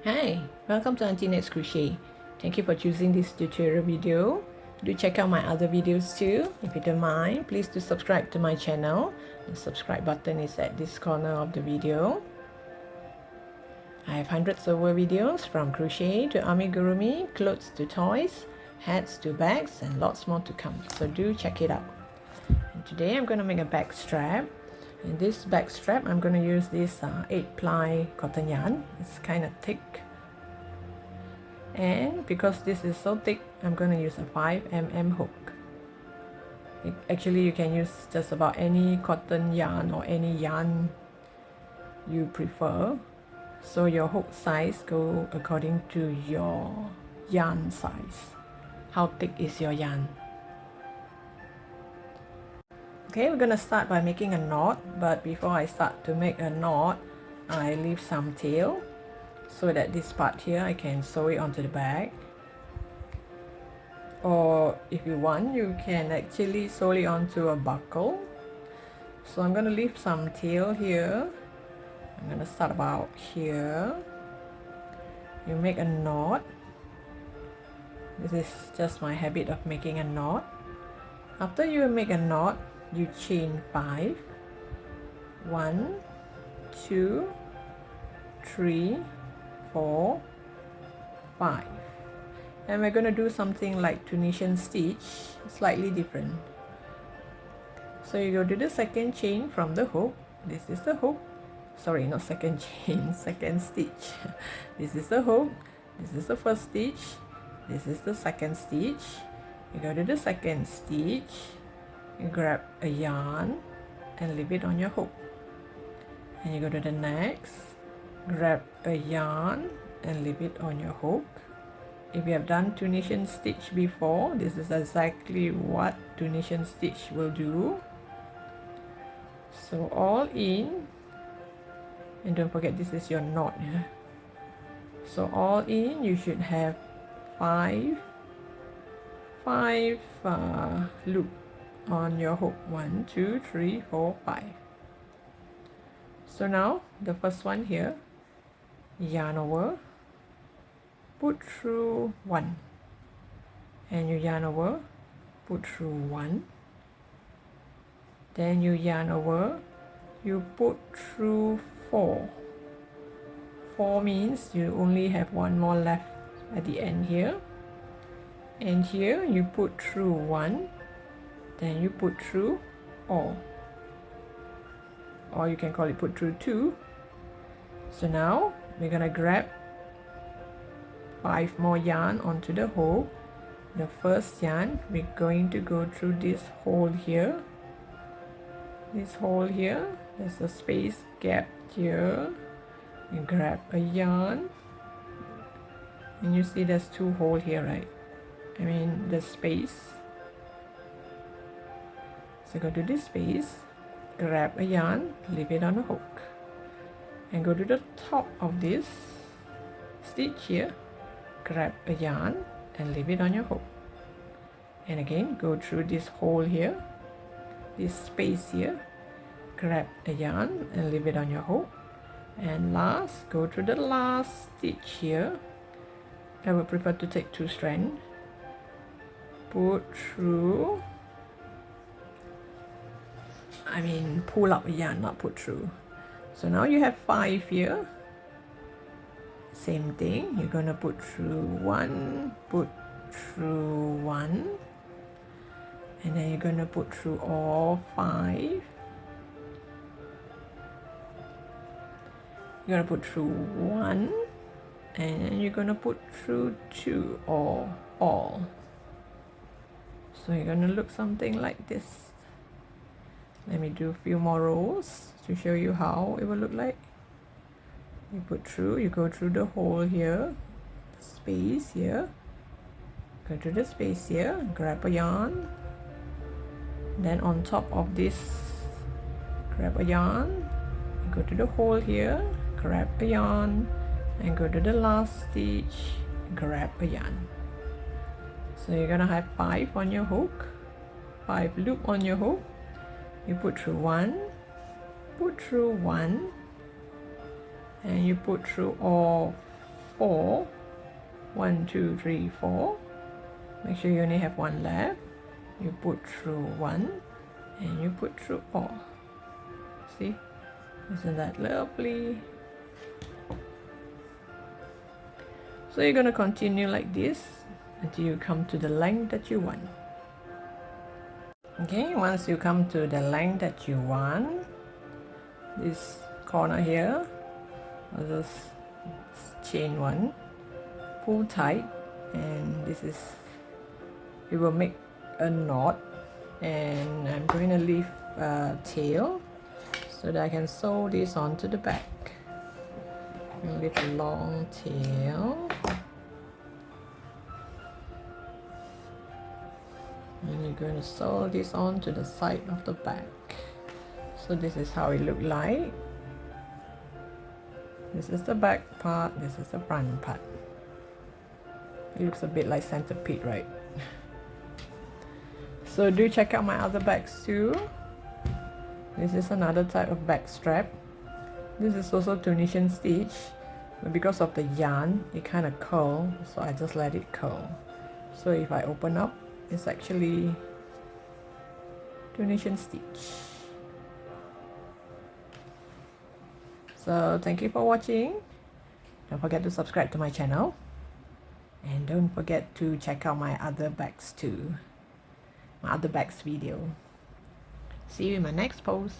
Hi, welcome to Auntie Nat's Crochet. Thank you for choosing this tutorial video. Do check out my other videos too. If you don't mind, please do subscribe to my channel. The subscribe button is at this corner of the video. I have hundreds over videos from crochet to amigurumi, clothes to toys, hats to bags, and lots more to come. So do check it out. And today I'm going to make a back strap. And this back strap, I'm going to use this 8-ply cotton yarn. It's kind of thick. And because this is so thick, I'm going to use a 5mm hook. Actually, you can use just about any cotton yarn or any yarn you prefer. So your hook size go according to your yarn size. How thick is your yarn? Okay, we're gonna start by making a knot, but before I start to make a knot, I leave some tail so that this part here I can sew it onto the back. Or if you want, you can actually sew it onto a buckle. So I'm gonna leave some tail here. I'm gonna start about here. You make a knot. This is just my habit of making a knot. After you make a knot, you chain 5. 1, 2, 3, 4, 5. And we're going to do something like Tunisian stitch, slightly different. So you go to the second chain from the hook. This is the hook. Sorry, not second chain, second stitch. This is the hook. This is the first stitch. This is the second stitch. You go to the second stitch. You grab a yarn and leave it on your hook. And you go to the next, grab a yarn and leave it on your hook. If you have done Tunisian stitch before, this is exactly what Tunisian stitch will do. So all in, and don't forget this is your knot. Yeah? So all in, you should have 5 loop on your hook. 1, 2, 3, 4, 5. So now the first one here, yarn over, put through 1, and you yarn over, put through 1, then you yarn over, you put through 4. 4 means you only have one more left at the end here, and here you put through 1, then you put through all, or you can call it put through 2. So now we're gonna grab 5 more yarn onto the hook. The first yarn, we're going to go through this hole here. This hole here, there's a space gap here. You grab a yarn, and you see there's 2 holes here, right? I mean the space. So go to this space, grab a yarn, leave it on a hook, and go to the top of this stitch here, grab a yarn and leave it on your hook, and again go through this hole here, this space here, grab a yarn and leave it on your hook, and last go through the last stitch here. I would prefer to take 2 strands, put through, pull up a yarn, not put through. So now you have 5 here. Same thing, you're gonna put through 1, put through 1, and then you're gonna put through all 5. You're gonna put through 1, and then you're gonna put through 2 or all. So you're gonna look something like this. Let me do a few more rows to show you how it will look like. You put through, you go through the hole here, space here, go to the space here, grab a yarn, then on top of this, grab a yarn, go to the hole here, grab a yarn, and go to the last stitch, grab a yarn. So you're gonna have 5 on your hook, 5 loop on your hook. You put through 1, put through 1, and you put through all 4. 1, 2, 3, 4. Make sure you only have one left. You put through one and you put through all. See, isn't that lovely? So you're going to continue like this until you come to the length that you want. Okay, once you come to the length that you want, this corner here, I'll just chain one, pull tight, and this is, it will make a knot, and I'm going to leave a tail so that I can sew this onto the back. Leave a long tail, and you're going to sew this onto the side of the back. So this is how it look like. This is the back part, this is the front part. It looks a bit like centipede, right? So do check out my other bags too. This is another type of back strap. This is also Tunisian stitch, but because of the yarn, it kind of curl, so I just let it curl. So if I open up, it's actually Tunisian stitch. So thank you for watching. Don't forget to subscribe to my channel, and don't forget to check out my other bags too, my other bags video. See you in my next post.